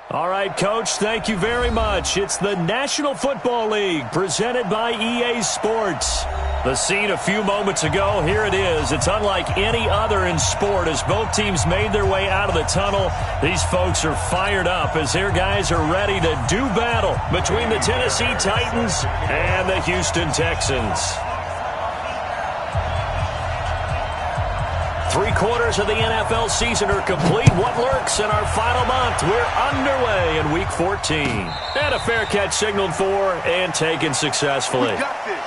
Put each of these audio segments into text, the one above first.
All right, Coach, thank you very much. It's the National Football League presented by EA Sports. The scene a few moments ago, here it is. It's unlike any other in sport as both teams made their way out of the tunnel. These folks are fired up as their guys are ready to do battle between the Tennessee Titans and the Houston Texans. 3/4 of the NFL season are complete. What lurks in our final month? We're underway in Week 14. And a fair catch signaled for and taken successfully. We got this.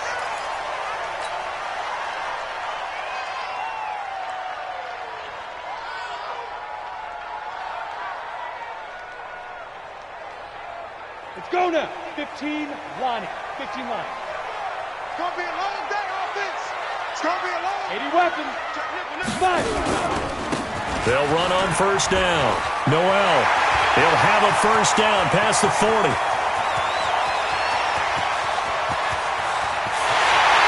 Let's go now. 15 lining. 15 line. It's going to be a long day, offense. It's going to be a long 80 weapons. Five. They'll run on first down. Noel. He'll have a first down past the 40.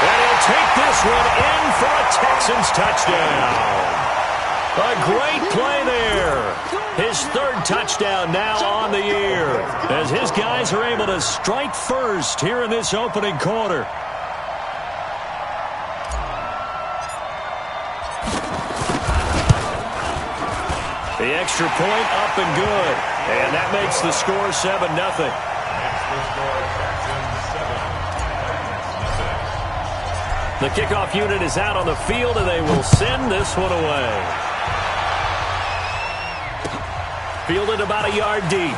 And he'll take this one in for a Texans touchdown. A great play there. His third touchdown now on the year as his guys are able to strike first here in this opening quarter. The extra point up and good. And that makes the score 7-0. The kickoff unit is out on the field, and they will send this one away. Fielded about a yard deep.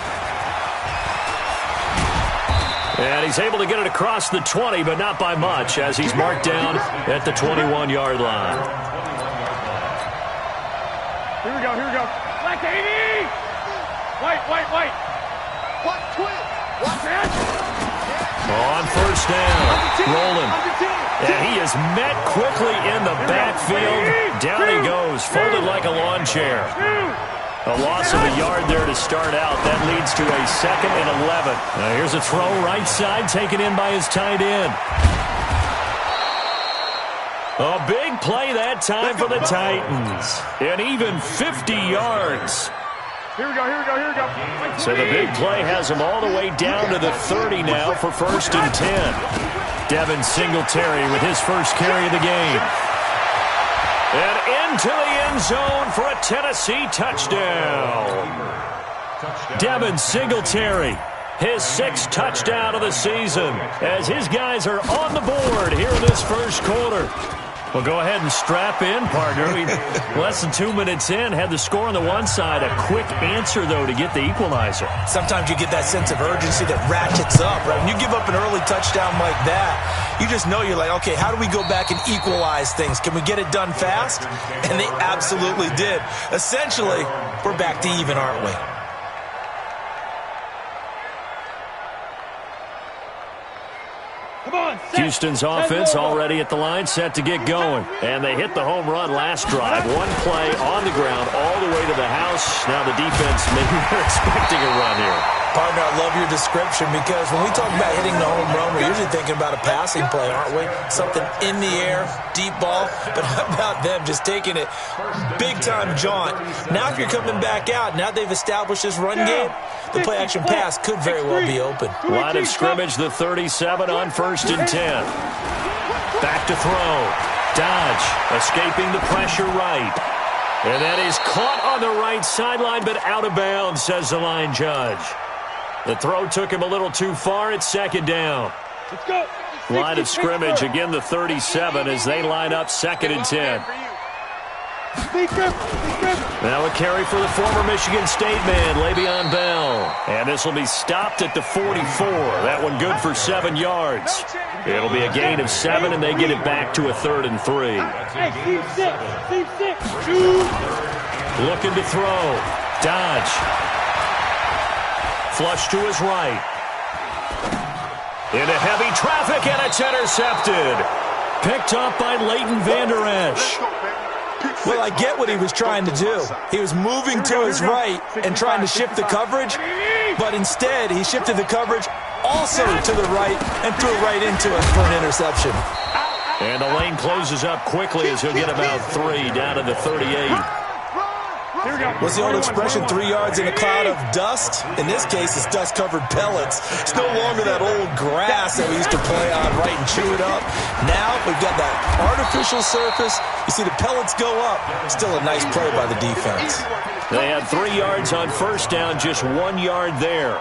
And he's able to get it across the 20, but not by much, as he's marked down at the 21-yard line. Here we go, here we go. Black 80! White. What twin? What man? On first down, rolling. And he is met quickly in the backfield. Down he goes, folded like a lawn chair. A loss of a yard there to start out. That leads to a 2nd and 11. Now here's a throw right side, taken in by his tight end. A big play that time for the Titans. And even 50 yards. Here we go. So the big play has him all the way down to the 30 now for 1st and 10. Devin Singletary with his first carry of the game. And into the end zone for a Tennessee touchdown. Devin Singletary, his 6th touchdown of the season, as his guys are on the board here in this first quarter. Well, go ahead and strap in, partner. Less than 2 minutes in, had the score on the one side. A quick answer, though, to get the equalizer. Sometimes you get that sense of urgency that ratchets up, right? When you give up an early touchdown like that, you just know you're like, okay, how do we go back and equalize things? Can we get it done fast? And they absolutely did. Essentially, we're back to even, aren't we? Houston's offense already at the line, set to get going. And they hit the home run last drive. One play on the ground all the way to the house. Now the defense, maybe they're expecting a run here. Partner, I love your description because when we talk about hitting the home run, we're usually thinking about a passing play, aren't we? Something in the air, deep ball. But how about them just taking it big-time jaunt? Now if you're coming back out, now they've established this run game, the play-action pass could very well be open. Line of scrimmage, the 37 on 1st and 10. Back to throw. Dodge escaping the pressure right. And that is caught on the right sideline, but out of bounds, says the line judge. The throw took him a little too far. It's 2nd down. Let's go. Line of scrimmage, again the 37 as they line up 2nd and 10. Now a carry for the former Michigan State man, Le'Veon Bell. And this will be stopped at the 44. That one good for 7 yards. It'll be a gain of 7, and they get it back to a 3rd and 3. Hey, C6. Looking to throw. Dodge. Flush to his right. Into heavy traffic, and it's intercepted. Picked up by Leighton Vander Esch. Well, I get what he was trying to do. He was moving to his right and trying to shift the coverage, but instead he shifted the coverage also to the right and threw it right into it for an interception. And the lane closes up quickly as he'll get about 3 down to the 38. What's the old expression, 3 yards in a cloud of dust? In this case, it's dust-covered pellets. It's no longer that old grass that we used to play on, right, and chew it up. Now we've got that artificial surface. You see the pellets go up. Still a nice play by the defense. They had 3 yards on first down, just 1 yard there.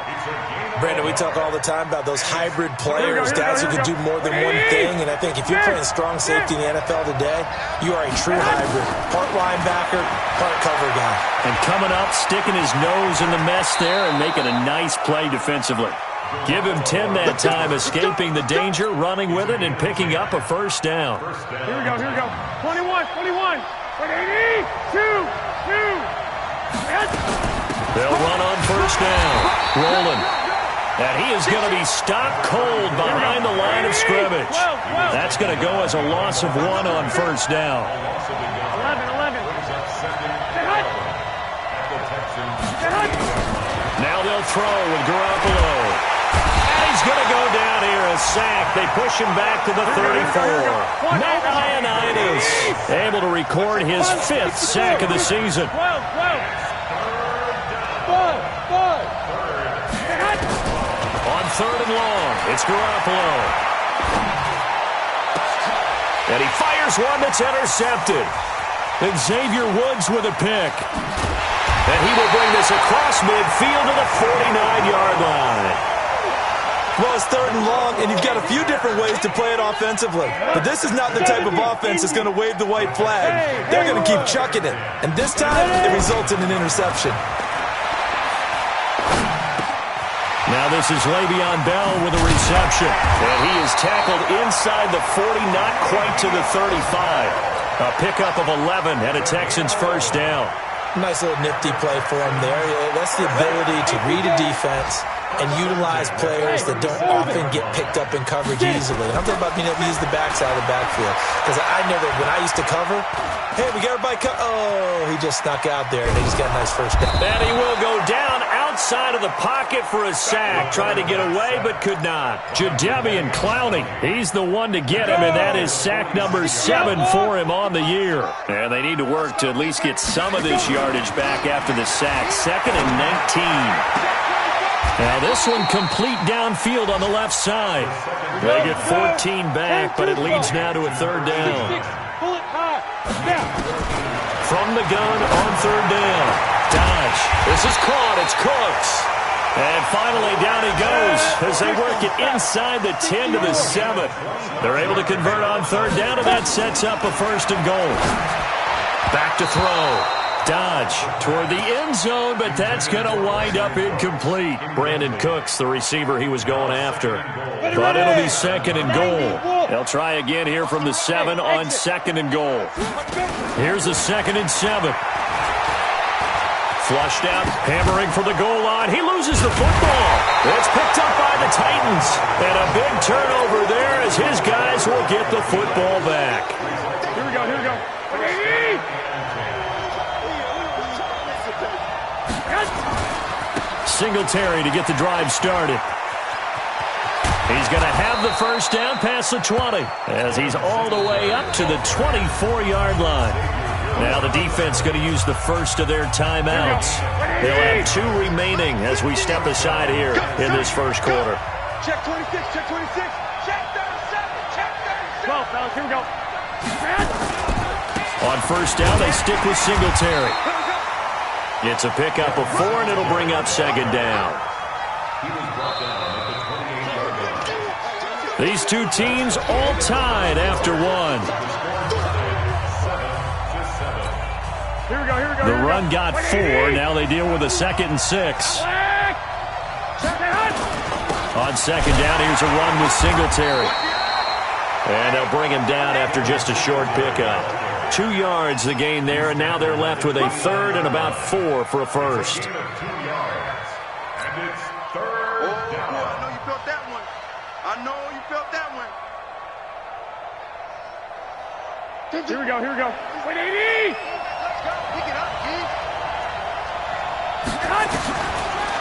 Brandon, we talk all the time about those hybrid players, guys who can do more than one thing, and I think if you're playing strong safety in the NFL today, you are a true hybrid. Part linebacker, part cover guy. And coming up, sticking his nose in the mess there and making a nice play defensively. Give him 10 that time, escaping the danger, running with it, and picking up a first down. Here we go, here we go. 21, 21. 82, 2. They'll run on first down. Rolling. And he is going to be stopped cold behind the line of scrimmage. That's going to go as a loss of 1 on first down. 11. Now they'll throw with Garoppolo. And he's going to go down here, a sack. They push him back to the 34. Matt Ioannidis able to record his 5th sack of the season. 12. On 3rd and long, it's Garoppolo. And he fires one that's intercepted. Xavier Woods with a pick. And he will bring this across midfield to the 49-yard line. Well, it's 3rd and long, and you've got a few different ways to play it offensively. But this is not the type of offense that's going to wave the white flag. They're going to keep chucking it. And this time, it results in an interception. Now this is Le'Veon Bell with a reception. And he is tackled inside the 40, not quite to the 35. A pickup of 11 and a Texans first down. Nice little nifty play for him there. That's the ability to read a defense and utilize players that don't often get picked up in coverage easily. And I'm talking about being able to use the backside of the backfield. Because I know that when I used to cover, hey, we got everybody oh, he just snuck out there, and he just got a nice first down. And he will go down outside of the pocket for a sack. Tried to get away, but could not. Jadeveon Clowney, he's the one to get him, and that is sack number 7 for him on the year. And they need to work to at least get some of this yardage back after the sack. 2nd and 19. Now this one complete downfield on the left side. They get 14 back, but it leads now to a 3rd down. From the gun on 3rd down. Dodge. This is caught. It's Cooks. And finally down he goes as they work it inside the 10 to the 7. They're able to convert on 3rd down, and that sets up a 1st and goal. Back to throw. Dodge toward the end zone, but that's going to wind up incomplete. Brandon Cooks, the receiver he was going after. But it'll be 2nd and goal. They'll try again here from the 7 on 2nd and goal. Here's a 2nd and 7. Flushed out, hammering for the goal line. He loses the football. It's picked up by the Titans. And a big turnover there as his guys will get the football back. Here we go. Singletary to get the drive started. He's going to have the first down past the 20 as he's all the way up to the 24-yard line. Now the defense going to use the first of their timeouts. They'll have 2 remaining as we step aside here in this first quarter. Check 26, check 26, check 37, check 37. 12, fellas, here we go. On first down, they stick with Singletary. It's a pickup of 4, and it'll bring up 2nd down. These two teams all tied after 1. Here we go. The run got 4. Now they deal with a 2nd and 6. On 2nd down, here's a run with Singletary. And they'll bring him down after just a short pickup. 2 yards the gain there, and now they're left with a 3rd and about 4 for a first. I know you felt that one. Here we go. 180. Pick it up, kid.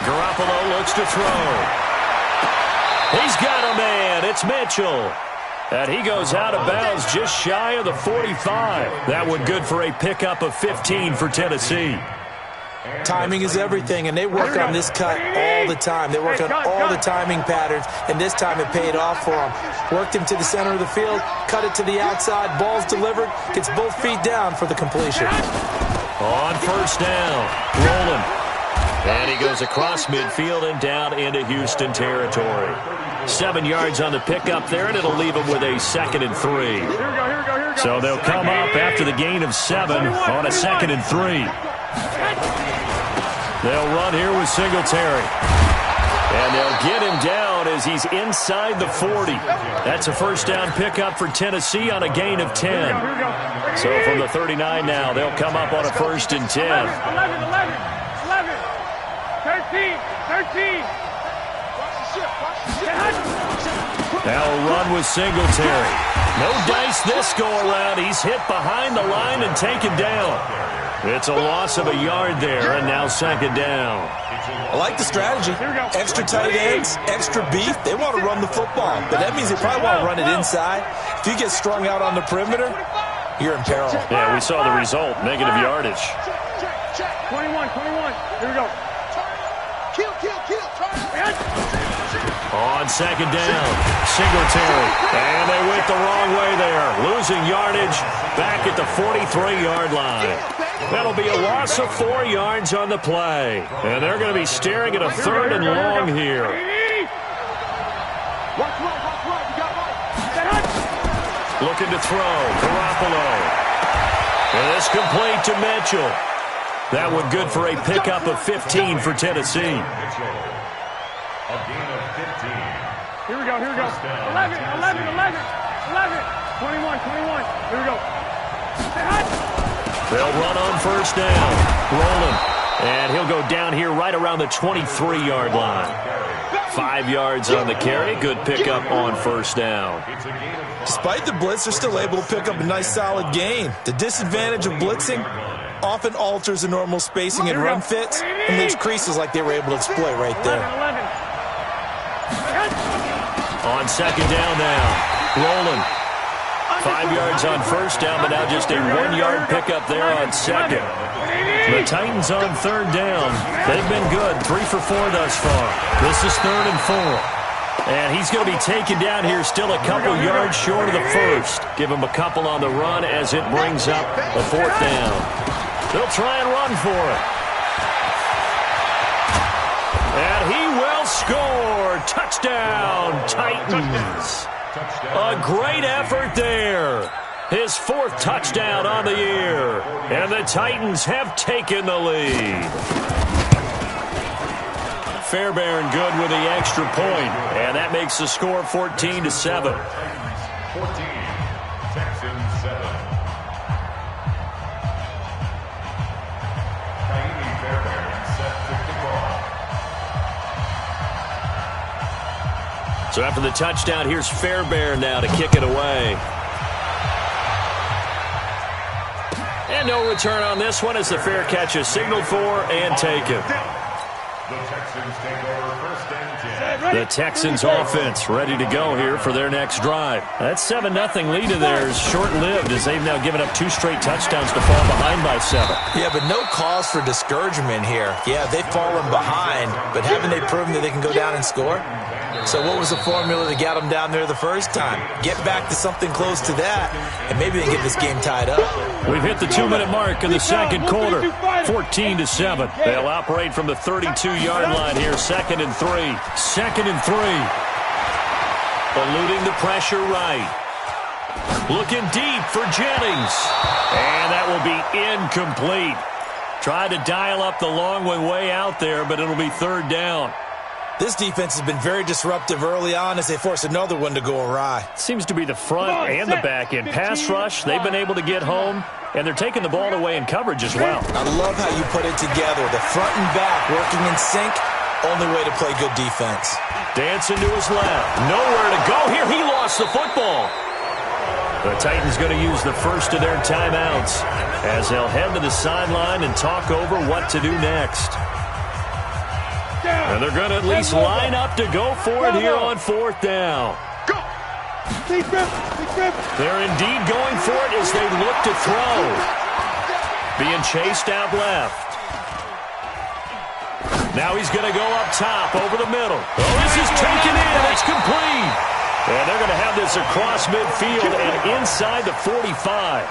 Garoppolo looks to throw. He's got a man. It's Mitchell. And he goes out of bounds just shy of the 45. That one good for a pickup of 15 for Tennessee. Timing is everything, and they work on this cut all the time. They work on all the timing patterns, and this time it paid off for them. Worked him to the center of the field, cut it to the outside, ball's delivered, gets both feet down for the completion. On first down, rolling. And he goes across midfield and down into Houston territory. 7 yards on the pickup there, and it'll leave him with a 2nd and 3. So they'll come up after the gain of 7 on a 2nd and 3. They'll run here with Singletary. And they'll get him down as he's inside the 40. That's a first down pickup for Tennessee on a gain of 10. So from the 39 now, they'll come up on a 1st and 10. 11, 13. Now a run with Singletary. No dice this go-around. He's hit behind the line and taken down. It's a loss of a yard there, and now 2nd down. I like the strategy. Extra tight ends, extra beef. They want to run the football, but that means they probably want to run it inside. If you get strung out on the perimeter, you're in peril. Yeah, we saw the result, negative yardage. 21. Here we go. Kill. On 2nd down, Singletary. And they went the wrong way there. Losing yardage back at the 43-yard line. That'll be a loss of 4 yards on the play. And they're going to be staring at a 3rd and long here. Watch right. You got right. Looking to throw. Garoppolo. And it's complete to Mitchell. That one good for a pickup of 15 for Tennessee. A gain of 15. Here we go. 11. 21. Here we go. They'll run on first down. Rolling. And he'll go down here right around the 23-yard line. 5 yards on the carry. Good pickup on first down. Despite the blitz, they're still able to pick up a nice solid gain. The disadvantage of blitzing often alters the normal spacing and run fits and leaves creases like they were able to exploit right there. 11. On 2nd down now. Rolling. 5 yards on first down, but now just a 1-yard pickup there on 2nd. The Titans on 3rd down. They've been good. 3 for 4 thus far. This is 3rd and 4. And he's going to be taken down here still a couple yards short of the 1st. Give him a couple on the run as it brings up a 4th down. They'll try and run for it. And he will score. Touchdown, Titans. A great effort there. His 4th touchdown on the year. And the Titans have taken the lead. Fairbairn good with the extra point. And that makes the score 14-7. 14. Texans 7. So after the touchdown, here's Fairbairn now to kick it away. And no return on this one as the fair catch is signaled for and taken. The Texans take over 1st and 10. The Texans offense ready to go here for their next drive. That 7-0 lead of theirs short-lived as they've now given up 2 straight touchdowns to fall behind by 7. Yeah, but no cause for discouragement here. Yeah, they've fallen behind, but haven't they proven that they can go down and score? So what was the formula that got them down there the first time? Get back to something close to that, and maybe they can get this game tied up. We've hit the 2-minute mark in the 2nd quarter. 14-7. They'll operate from the 32-yard line here. 2nd and 3. 2nd and 3. Eluding the pressure right. Looking deep for Jennings. And that will be incomplete. Tried to dial up the long one way out there, but it'll be 3rd down. This defense has been very disruptive early on as they force another one to go awry. Seems to be the front and the back end. Pass rush, they've been able to get home, and they're taking the ball away in coverage as well. I love how you put it together. The front and back working in sync, only way to play good defense. Dancing to his left. Nowhere to go here. He lost the football. The Titans going to use the first of their timeouts as they'll head to the sideline and talk over what to do next. And they're going to at least line up to go for it here on 4th down. They're indeed going for it as they look to throw. Being chased out left. Now he's going to go up top over the middle. Oh, this is taken in. It's complete. And they're going to have this across midfield and inside the 45.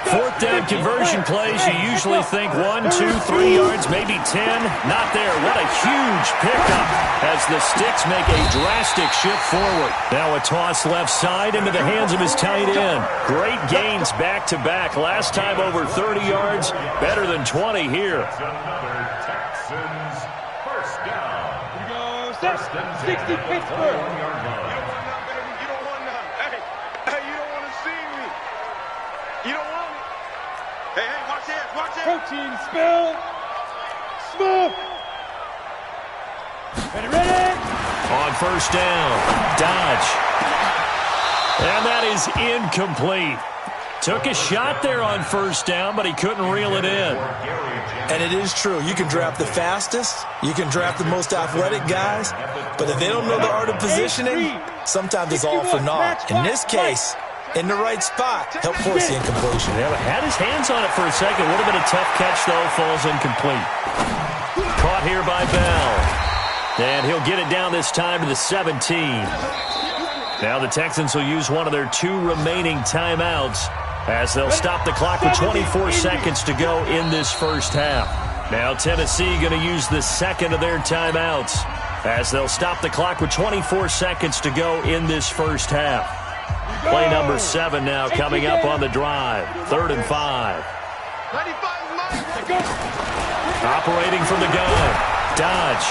Fourth down conversion plays, you usually think 1, 2, 3 yards, maybe 10. Not there. What a huge pickup as the Sticks make a drastic shift forward. Now a toss left side into the hands of his tight end. Great gains back-to-back. Last time over 30 yards, better than 20 here. Texans first down. Here we go. 60 Pittsburgh. Protein spill. Smoke. Ready. On first down, Dodge. And that is incomplete. Took a shot there on first down, but he couldn't reel it in. And it is true. You can draft the fastest. You can draft the most athletic guys. But if they don't know the art of positioning, sometimes it's all for naught. In this case, in the right spot, help force the incompletion. Yeah, had his hands on it for a second. Would have been a tough catch, though. Falls incomplete. Caught here by Bell. And he'll get it down this time to the 17. Now the Texans will use one of their 2 remaining timeouts as they'll stop the clock with 24 seconds to go in this first half. Now Tennessee going to use the second of their timeouts as they'll stop the clock with 24 seconds to go in this first half. Play number 7 now coming up on the drive. 3rd and 5. Operating from the gun. Dodge.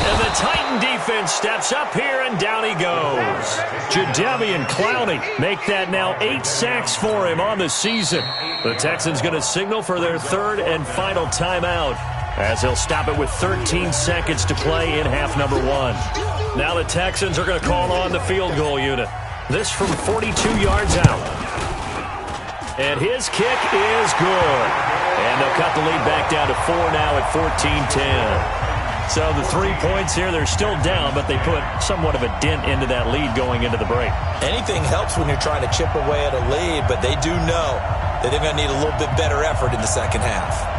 And the Titan defense steps up here, and down he goes. Jadeveon Clowney make that now 8 sacks for him on the season. The Texans going to signal for their 3rd and final timeout as they'll stop it with 13 seconds to play in half number 1. Now the Texans are going to call on the field goal unit. This from 42 yards out. And his kick is good. And they'll cut the lead back down to 4 now at 14-10. So the 3 points here, they're still down, but they put somewhat of a dent into that lead going into the break. Anything helps when you're trying to chip away at a lead, but they do know that they're going to need a little bit better effort in the second half.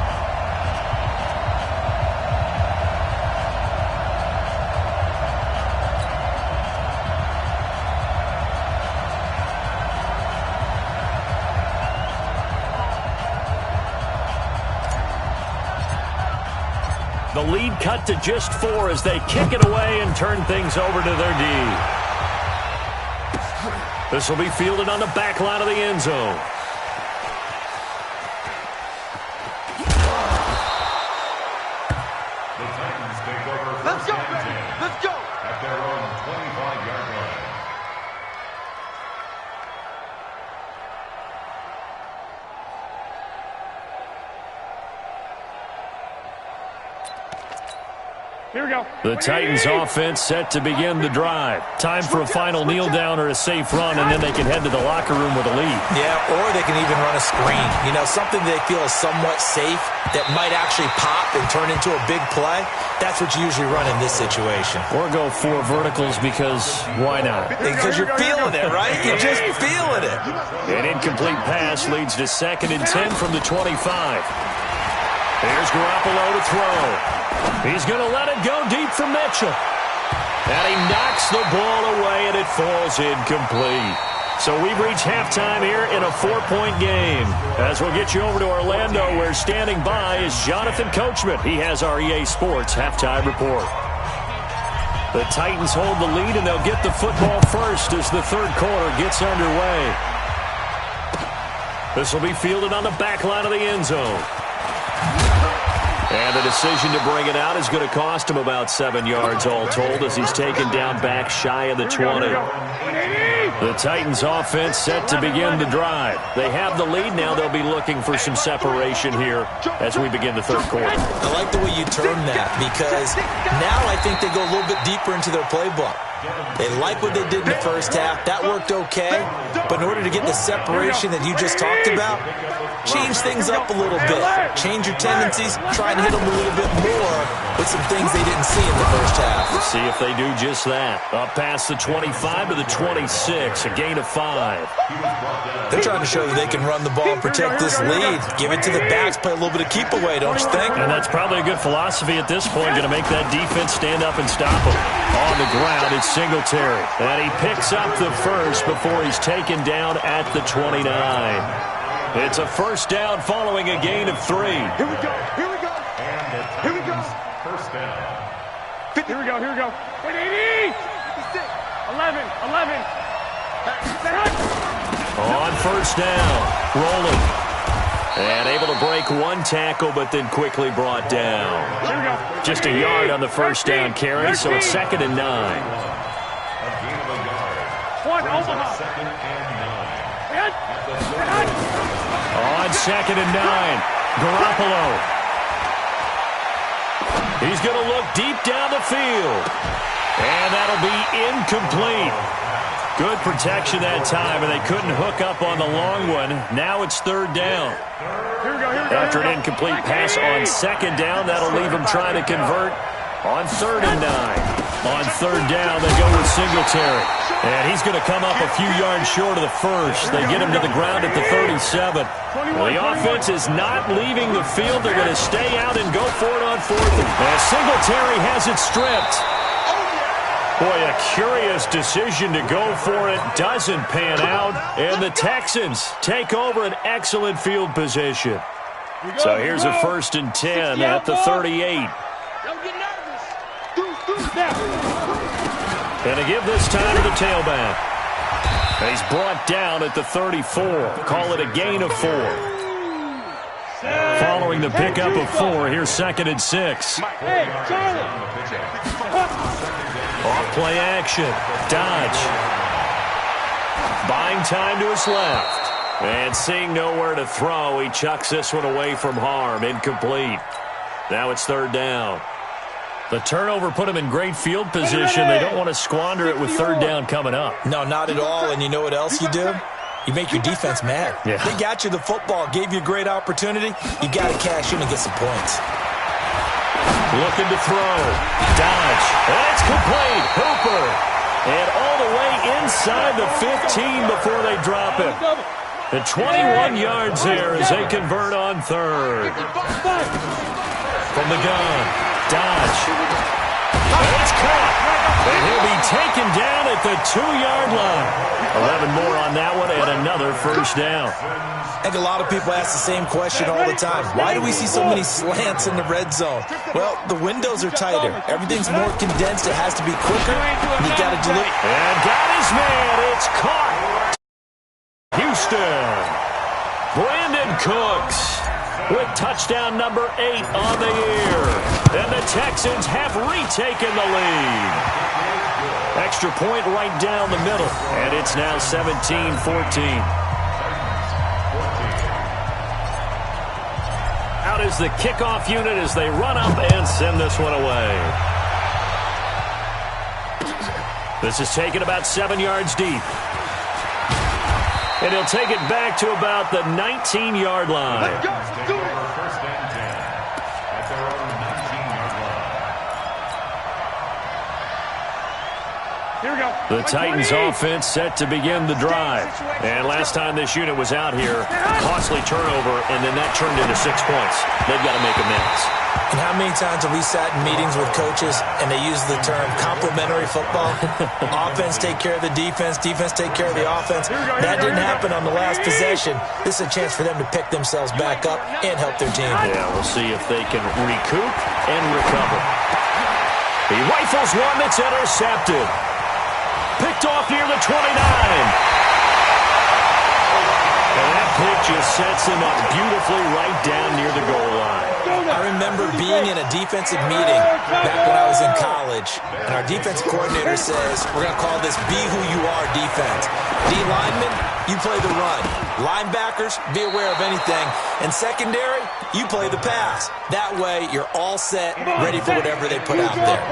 The lead cut to just 4 as they kick it away and turn things over to their D. This will be fielded on the back line of the end zone. The Titans take over. Let's go, baby. Let's go. At their own 25-yard line. Here we go. The Titans offense set to begin the drive. Time for a final kneel down or a safe run, and then they can head to the locker room with a lead. Yeah, or they can even run a screen. You know, something they feel is somewhat safe that might actually pop and turn into a big play. That's what you usually run in this situation. Or go 4 verticals because why not? Because you're feeling it, right? You're just feeling it. An incomplete pass leads to 2nd and 10 from the 25. Here's Garoppolo to throw. He's going to let it go deep for Mitchell. And he knocks the ball away, and it falls incomplete. So we've reached halftime here in a 4-point game. As we'll get you over to Orlando, where standing by is Jonathan Coachman. He has our EA Sports halftime report. The Titans hold the lead, and they'll get the football first as the 3rd quarter gets underway. This will be fielded on the back line of the end zone. And the decision to bring it out is going to cost him about 7 yards all told as he's taken down back shy of the 20. The Titans offense set to begin the drive. They have the lead now. They'll be looking for some separation here as we begin the 3rd quarter. I like the way you term that because now I think they go a little bit deeper into their playbook. They like what they did in the first half. That worked okay. But in order to get the separation that you just talked about, change things up a little bit. Change your tendencies. Try and hit them a little bit more with some things they didn't see in the first half. Let's see if they do just that. Up past the 25 to the 26, a gain of 5. They're trying to show that they can run the ball and protect this lead. Give it to the backs, play a little bit of keep away, don't you think? And that's probably a good philosophy at this point, going to make that defense stand up and stop them. On the ground, it's Singletary. And he picks up the first before he's taken down at the 29. It's a first down following a gain of 3. Here we go. Here we go. Here we go. First down. Here we go. Here we go. 80. 11. On first down, rolling. And able to break one tackle, but then quickly brought down. Here we go. Just a yard on the first down carry, so it's 2nd and 9. One, Omaha. Second and 9. On 2nd and 9, Garoppolo. He's going to look deep down the field. And that'll be incomplete. Good protection that time, and they couldn't hook up on the long one. Now it's 3rd down. After an incomplete pass on 2nd down, that'll leave them trying to convert on 3rd and 9. On 3rd down, they go with Singletary. And he's going to come up a few yards short of the first. They get him to the ground at the 37. Well, the offense is not leaving the field. They're going to stay out and go for it on 4th. And Singletary has it stripped. Boy, a curious decision to go for it. Doesn't pan out. And the Texans take over an excellent field position. So here's a 1st and 10 at the 38. Don't get nervous. And a give this time to the tailback. And he's brought down at the 34. Call it a gain of 4. Following the pickup of 4, here's 2nd and 6. Hey, Charlie. Off play action. Dodge. Buying time to his left. And seeing nowhere to throw, he chucks this one away from harm. Incomplete. Now it's 3rd down. The turnover put him in great field position. They don't want to squander it with 3rd down coming up. No, not at all. And you know what else you do? You make your defense mad. Yeah. They got you the football, gave you a great opportunity. You got to cash in and get some points. Looking to throw. Dodge. And it's complete. Hooper. And all the way inside the 15 before they drop it. The 21 yards there as they convert on 3rd. From the gun. Dodge. And it's caught. And he'll be taken down at the 2-yard line. 11 more on that one and another first down. I think a lot of people ask the same question all the time. Why do we see so many slants in the red zone? Well, the windows are tighter. Everything's more condensed. It has to be quicker. And you got to deliver. And got his man. It's caught. Houston. Brandon Cooks with touchdown number 8 on the year. And the Texans have retaken the lead. Extra point right down the middle. And it's now 17-14. Out is the kickoff unit as they run up and send this one away. This is taken about 7 yards deep. And he'll take it back to about the 19-yard line. First and 10 at their own 19-yard line. Here we go. The Titans offense set to begin the drive. And last time this unit was out here, costly turnover, and then that turned into 6 points. They've got to make amends. And how many times have we sat in meetings with coaches and they use the term complementary football? Offense take care of the defense, defense take care of the offense. That didn't happen on the last possession. This is a chance for them to pick themselves back up and help their team. Yeah, we'll see if they can recoup and recover. He rifles one that's intercepted. Picked off near the 29. And that pick just sets him up beautifully right down near the goal line. I remember being in a defensive meeting back when I was in college, and our defensive coordinator says, we're going to call this Be Who You Are defense. D linemen, you play the run. Linebackers, be aware of anything. And secondary, you play the pass. That way, you're all set, ready for whatever they put out there.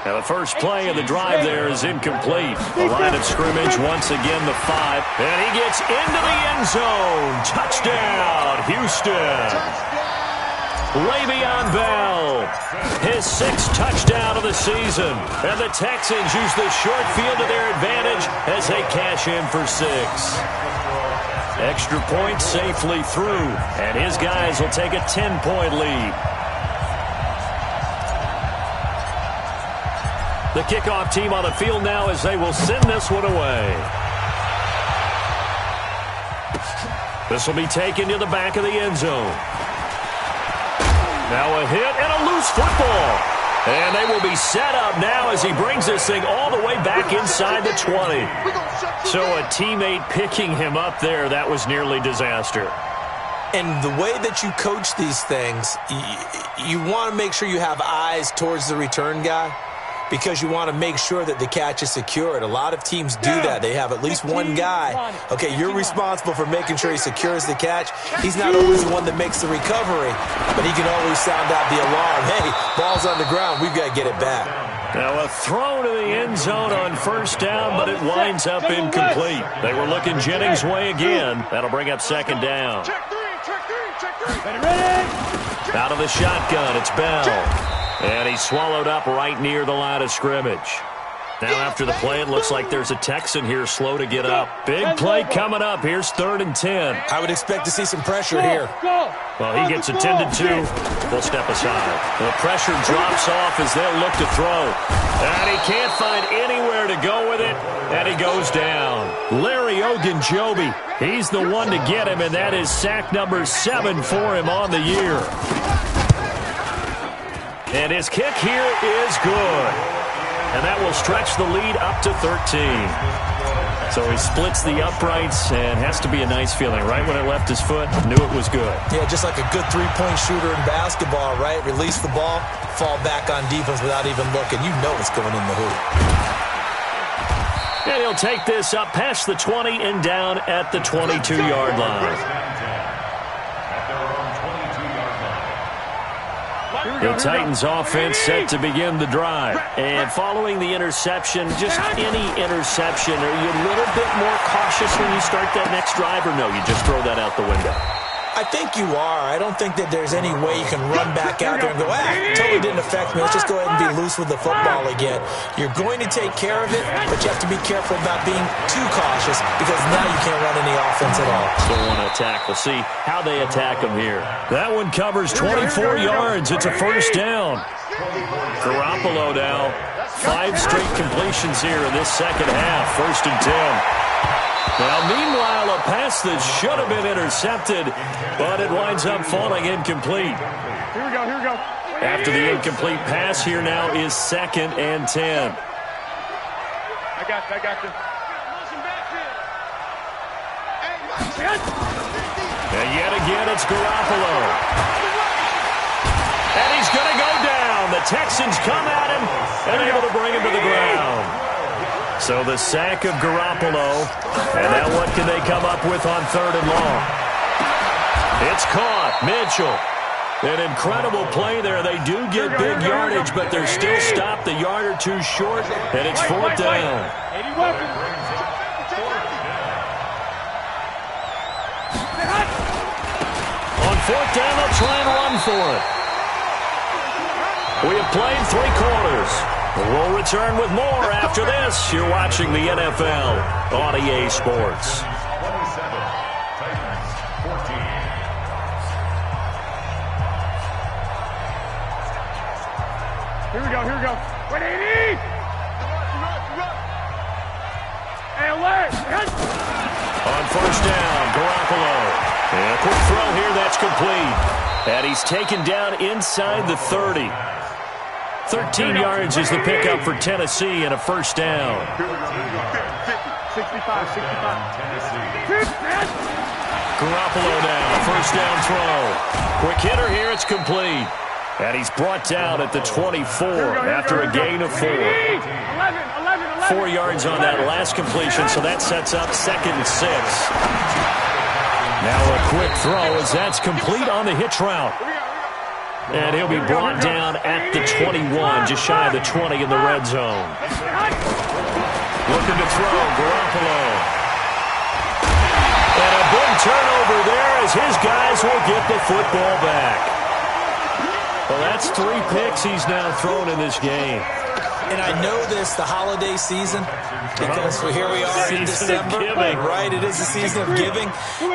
Now the first play of the drive there is incomplete. The line of scrimmage, once again the 5. And he gets into the end zone. Touchdown, Houston. Le'Veon Bell, his 6th touchdown of the season. And the Texans use the short field to their advantage as they cash in for 6. Extra point safely through, and his guys will take a 10-point lead. The kickoff team on the field now as they will send this one away. This will be taken to the back of the end zone. Now a hit and a loose football. And they will be set up now as he brings this thing all the way back inside the 20. So a teammate picking him up there, that was nearly disaster. And the way that you coach these things, you want to make sure you have eyes towards the return guy, because you want to make sure that the catch is secured. A lot of teams do that. They have at least one guy. Okay, you're responsible for making sure he secures the catch. He's not always the one that makes the recovery, but he can always sound out the alarm. Hey, ball's on the ground. We've got to get it back. Now a throw to the end zone on 1st down, but it winds up incomplete. They were looking Jennings' way again. That'll bring up 2nd down. Out of the shotgun, it's Bell. And he's swallowed up right near the line of scrimmage. Now after the play, it looks like there's a Texan here slow to get up. Big play coming up. Here's 3rd and 10. I would expect to see some pressure here. Well, he gets attended to. We'll step aside. The pressure drops off as they'll look to throw. And he can't find anywhere to go with it. And he goes down. Larry Ogunjobi, he's the one to get him, and that is sack number 7 for him on the year. And his kick here is good. And that will stretch the lead up to 13. So he splits the uprights, and has to be a nice feeling. Right when it left his foot, knew it was good. Yeah, just like a good three-point shooter in basketball, right? Release the ball, fall back on defense without even looking. You know it's going in the hoop. And he'll take this up past the 20 and down at the 22-yard line. The Titans offense set to begin the drive. And following the interception, just any interception, are you a little bit more cautious when you start that next drive, or no, you just throw that out the window? I think you are. I don't think that there's any way you can run back out there and go, totally didn't affect me. Let's just go ahead and be loose with the football again. You're going to take care of it, but you have to be careful about being too cautious, because now you can't run any offense at all. Still want to attack. We'll see how they attack them here. That one covers 24 yards. It's a 1st down. Garoppolo now. 5 straight completions here in this 2nd half. 1st and 10. Now, meanwhile, a pass that should have been intercepted, but it winds up falling incomplete. Here we go, here we go. After the incomplete pass, here now is 2nd and 10. I got you. And yet again, it's Garoppolo. And he's going to go down. The Texans come at him and able to bring him to the ground. So the sack of Garoppolo. And now what can they come up with on 3rd and long? It's caught. Mitchell. An incredible play there. They do get big yardage, but they're still stopped a yard or two short, and it's 4th down. On 4th down, they'll try and run for it. We have played 3 quarters. We'll return with more after this. You're watching the NFL on EA Sports. 27, Titans 14. Here we go. 180! And away! On 1st down, Garoppolo. And a quick throw here, that's complete. And he's taken down inside the 30. 13 yards is the pickup for Tennessee and a 1st down. 65. Garoppolo now, 1st down throw. Quick hitter here, it's complete. And he's brought down at the 24 after a gain of 4. 4 yards on that last completion, so that sets up 2nd and 6. Now a quick throw as that's complete on the hitch route. And he'll be brought down at the 21, just shy of the 20 in the red zone. Looking to throw, Garoppolo. And a big turnover there as his guys will get the football back. Well, that's 3 picks he's now thrown in this game. And I know this, the holiday season, because here we are in December. Right, it is the season of giving.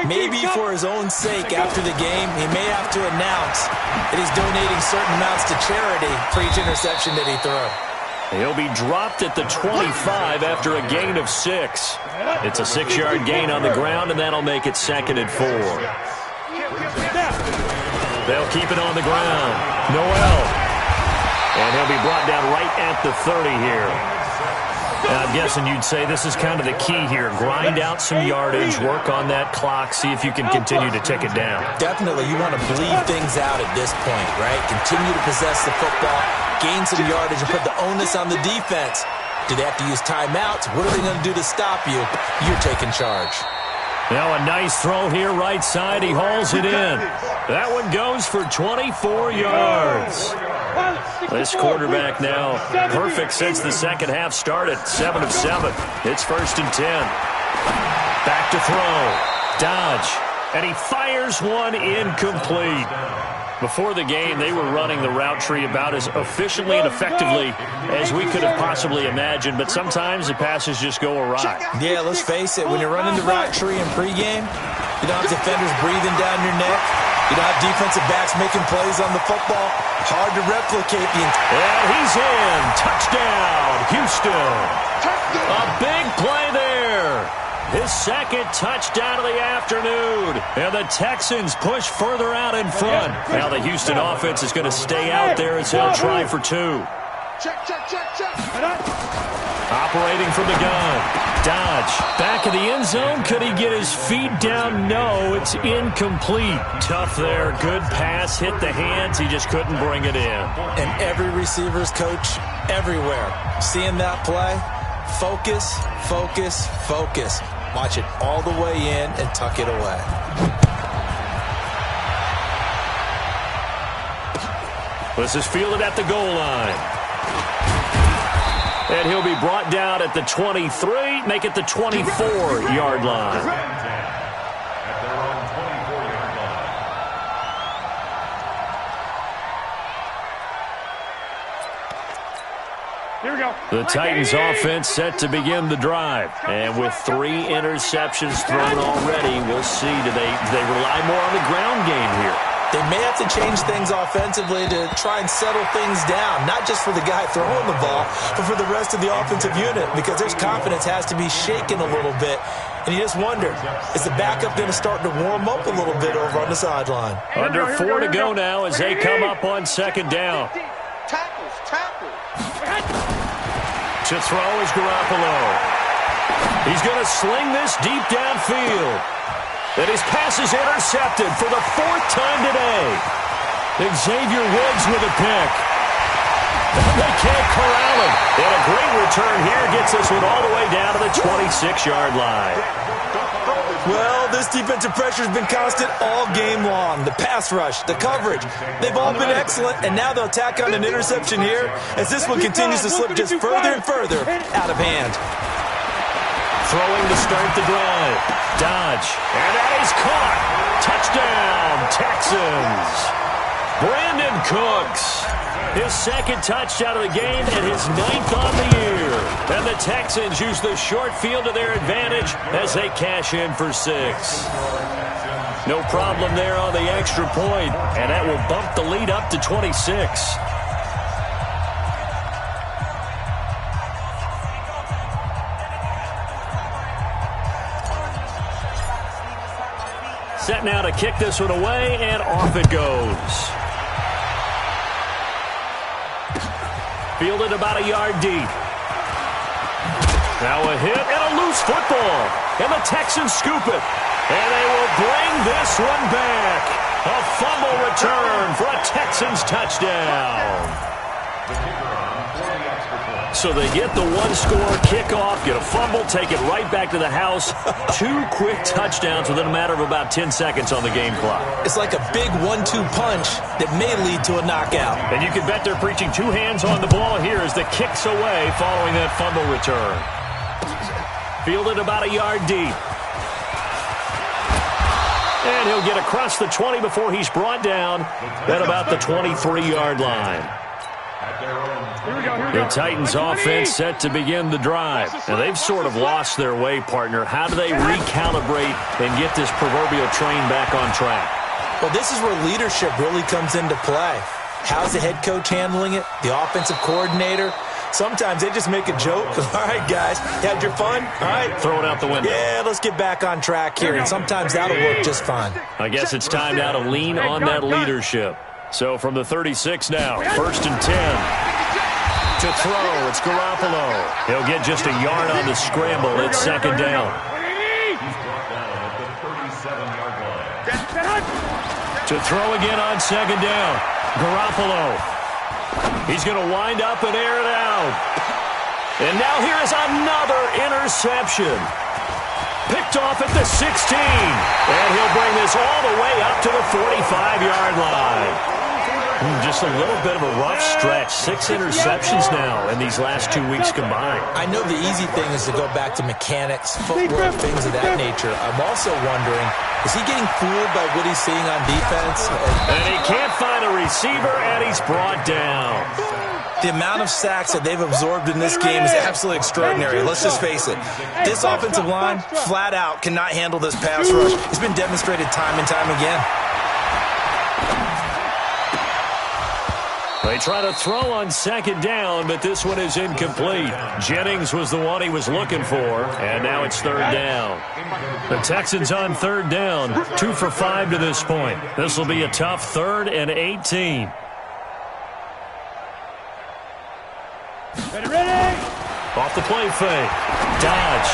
Maybe for his own sake after the game, he may have to announce that he's donating certain amounts to charity for each interception that he throws. He'll be dropped at the 25 after a gain of 6. It's a 6-yard gain on the ground, and that'll make it 2nd and 4. They'll keep it on the ground. Noel. And he'll be brought down right at the 30 here. And I'm guessing you'd say this is kind of the key here. Grind out some yardage, work on that clock, see if you can continue to tick it down. Definitely. You want to bleed things out at this point, right? Continue to possess the football, gain some yardage, and put the onus on the defense. Do they have to use timeouts? What are they going to do to stop you? You're taking charge. Now a nice throw here right side. He hauls it in. That one goes for 24 yards. This quarterback now perfect since the second half started. 7 of 7. It's 1st and 10. Back to throw. Dodge. And he fires one incomplete. Before the game, they were running the route tree about as efficiently and effectively as we could have possibly imagined, but sometimes the passes just go awry. Yeah, let's face it, when you're running the route tree in pregame, you don't have defenders breathing down your neck. You don't have defensive backs making plays on the football. Hard to replicate the... And he's in. Touchdown, Houston. A big play there. His 2nd touchdown of the afternoon. And the Texans push further out in front. Now the Houston offense is going to stay out there as they'll try for 2. Operating from the gun. Dodge. Back of the end zone. Could he get his feet down? No, it's incomplete. Tough there. Good pass. Hit the hands. He just couldn't bring it in. And every receiver's coach everywhere. Seeing that play, focus, focus, focus. Watch it all the way in and tuck it away. This is fielded at the goal line. And he'll be brought down at the 23, make it the 24-yard line. At their own 24-yard line. Here we go. The Titans offense set to begin the drive. And with 3 interceptions thrown already, we'll see, do they rely more on the ground game here? They may have to change things offensively to try and settle things down, not just for the guy throwing the ball, but for the rest of the offensive unit, because their confidence has to be shaken a little bit. And you just wonder, is the backup going to start to warm up a little bit over on the sideline? Under 4 to go now as they come up on 2nd down. To throw is Garoppolo. He's going to sling this deep downfield. And his pass is intercepted for the 4th time today. Xavier Woods with a pick. They can't corral him. And a great return here gets this one all the way down to the 26-yard line. Well, this defensive pressure has been constant all game long. The pass rush, the coverage, they've all been excellent, and now they'll tack on an interception here as this one continues to slip just further and further out of hand. Throwing to start the drive. Dodge. And that is caught. Touchdown, Texans. Brandon Cooks. His 2nd touchdown of the game and his 9th on the year. And the Texans use the short field to their advantage as they cash in for 6. No problem there on the extra point, and that will bump the lead up to 26. Set now to kick this one away, and off it goes. Fielded about a yard deep. Now a hit and a loose football. And the Texans scoop it. And they will bring this one back. A fumble return for a Texans touchdown. So they get the 1-score kickoff, get a fumble, take it right back to the house. 2 quick touchdowns within a matter of about 10 seconds on the game clock. It's like a big 1-2 punch that may lead to a knockout. And you can bet they're preaching 2 hands on the ball here as the kick's away following that fumble return. Fielded about a yard deep. And he'll get across the 20 before he's brought down at about the 23-yard line. The Titans offense set to begin the drive. And they've sort of lost their way, partner. How do they recalibrate and get this proverbial train back on track? Well, this is where leadership really comes into play. How's the head coach handling it? The offensive coordinator? Sometimes they just make a joke. All right, guys, you had your fun? All right. Throw it out the window. Yeah, let's get back on track here. And sometimes that'll work just fine. I guess it's time now to lean on that leadership. So from the 36 now, 1st and 10. To throw, it's Garoppolo. He'll get just a yard on the scramble. It's 2nd down. To throw again on 2nd down. Garoppolo. He's going to wind up and air it out. And now here is another interception. Picked off at the 16. And he'll bring this all the way up to the 45-yard line. Just a little bit of a rough stretch. 6 interceptions now in these last 2 weeks combined. I know the easy thing is to go back to mechanics, footwork, things of that nature. I'm also wondering, is he getting fooled by what he's seeing on defense? And he can't find a receiver, and he's brought down. The amount of sacks that they've absorbed in this game is absolutely extraordinary. Let's just face it. This offensive line, flat out, cannot handle this pass rush. It's been demonstrated time and time again. They try to throw on 2nd down, but this one is incomplete. Jennings was the one he was looking for, and now it's 3rd down. The Texans on 3rd down, 2 for 5 to this point. This will be a tough 3rd and 18. Ready? Off the play fake. Dodge.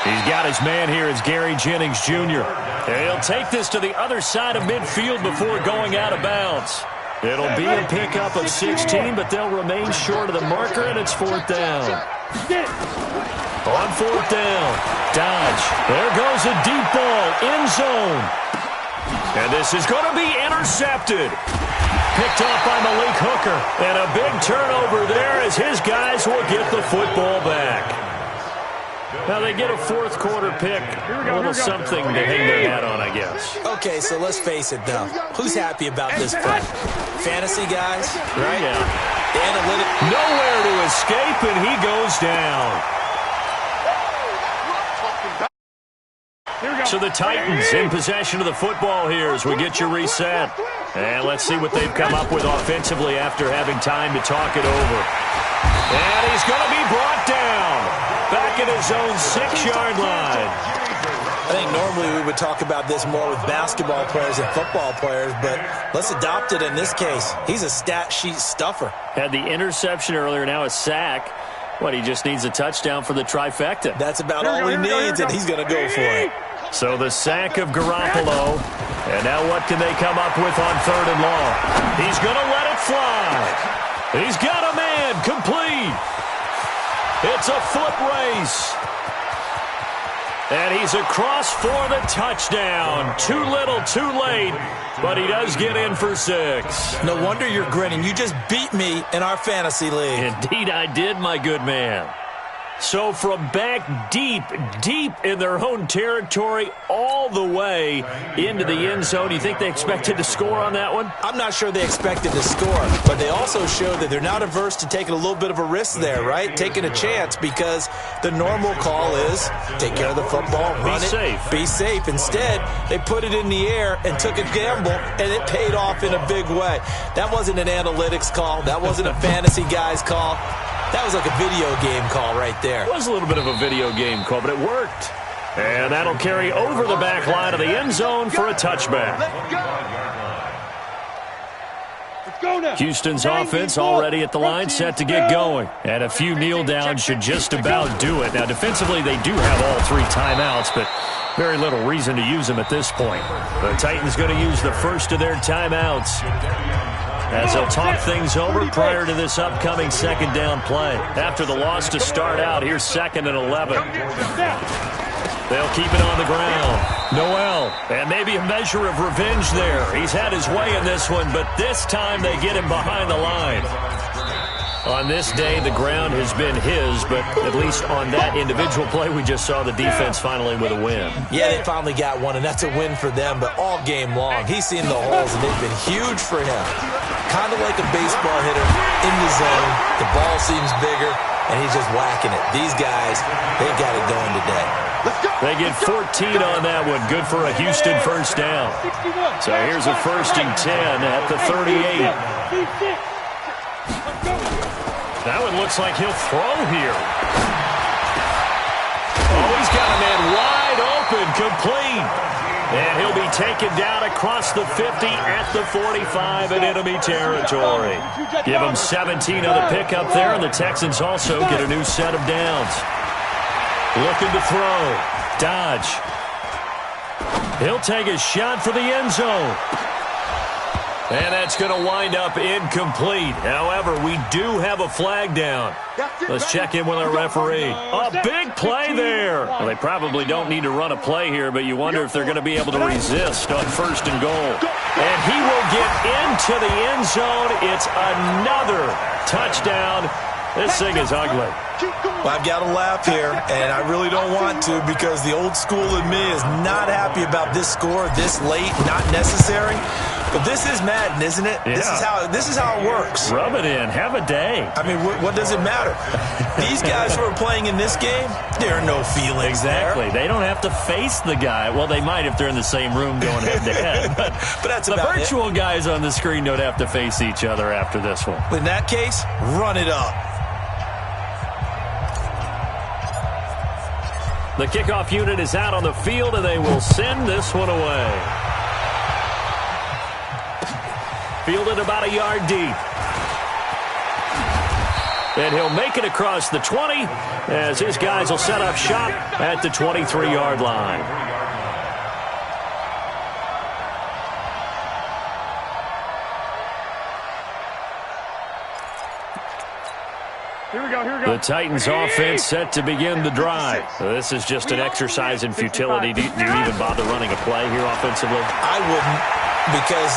He's got his man here. It's Gary Jennings Jr. And he'll take this to the other side of midfield before going out of bounds. It'll be a pickup of 16, but they'll remain short of the marker, and it's 4th down. On 4th down, Dodge. There goes a deep ball, end zone. And this is going to be intercepted. Picked off by Malik Hooker. And a big turnover there as his guys will get the football back. Now they get a 4th quarter pick. A little something to hang their hat on, I guess. Okay, so let's face it, though. Who's happy about this play? Fantasy guys, right? Yeah. The analytic. Nowhere to escape, and he goes down. So the Titans in possession of the football here as we get you reset. And let's see what they've come up with offensively after having time to talk it over. And he's going to be brought down. Back at his own 6-yard line. I think normally we would talk about this more with basketball players and football players, but let's adopt it in this case. He's a stat sheet stuffer. Had the interception earlier, now a sack. What, he just needs a touchdown for the trifecta. That's about all he needs, and he's going to go for it. So the sack of Garoppolo. And now what can they come up with on 3rd and long? He's going to let it fly. He's got a man complete. It's a foot race. And he's across for the touchdown. Too little, too late, but he does get in for 6. No wonder you're grinning. You just beat me in our fantasy league. Indeed I did, my good man. So from back deep, deep in their own territory, all the way into the end zone, you think they expected to score on that one? I'm not sure they expected to score, but they also showed that they're not averse to taking a little bit of a risk there, right? Taking a chance, because the normal call is take care of the football, run it, be safe. Instead, they put it in the air and took a gamble, and it paid off in a big way. That wasn't an analytics call. That wasn't a fantasy guy's call. That was like a video game call right there. It was a little bit of a video game call, but it worked. And that'll carry over the back line of the end zone for a touchback. Houston's offense already at the line, set to get going. And a few kneel downs should just about do it. Now, defensively, they do have all 3 timeouts, but very little reason to use them at this point. The Titans going to use the first of their timeouts as they'll talk things over prior to this upcoming 2nd down play. After the loss to start out, here's 2nd and 11. They'll keep it on the ground. Noel, and maybe a measure of revenge there. He's had his way in this one, but this time they get him behind the line. On this day, the ground has been his, but at least on that individual play, we just saw the defense finally with a win. Yeah, they finally got one, and that's a win for them, but all game long, he's seen the holes, and they've been huge for him. Kind of like a baseball hitter in the zone. The ball seems bigger, and he's just whacking it. These guys, they got it going today. They get 14 on that one. Good for a Houston first down. So here's a 1st and 10 at the 38. That one looks like he'll throw here. Oh, he's got a man wide open, complete. And he'll be taken down across the 50 at the 45 in enemy territory. Give him 17 on the pickup there, and the Texans also get a new set of downs. Looking to throw. Dodge. He'll take a shot for the end zone. And that's going to wind up incomplete. However, we do have a flag down. Let's check in with our referee. A big play there. Well, they probably don't need to run a play here, but you wonder if they're going to be able to resist on 1st and goal. And he will get into the end zone. It's another touchdown. This thing is ugly. Well, I've got to laugh here, and I really don't want to because the old school in me is not happy about this score this late, not necessary. But this is Madden, isn't it? Yeah. This is how it works. Rub it in. Have a day. I mean, what does it matter? These guys who are playing in this game, there are no feelings Exactly. there. They don't have to face the guy. Well, they might if they're in the same room going head-to-head. But that's the about virtual guys on the screen don't have to face each other after this one. In that case, run it up. The kickoff unit is out on the field, and they will send this one away. Fielded about a yard deep. And he'll make it across the 20 as his guys will set up shop at the 23-yard line. Here we go. The Titans offense set to begin the drive. This is just an exercise in futility. Do you even bother running a play here offensively? I wouldn't, because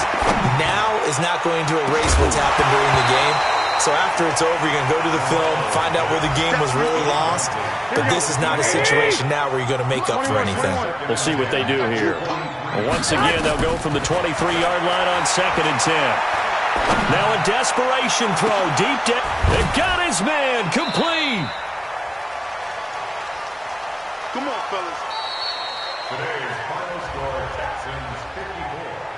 now is not going to erase what's happened during the game. So after it's over, you're going to go to the film, find out where the game was really lost. But this is not a situation now where you're going to make up for anything. We'll see what they do here. Once again, they'll go from the 23-yard line on 2nd and 10. Now a desperation throw deep down. They've got his man complete. Come on, fellas. Today's final score, Texans 54,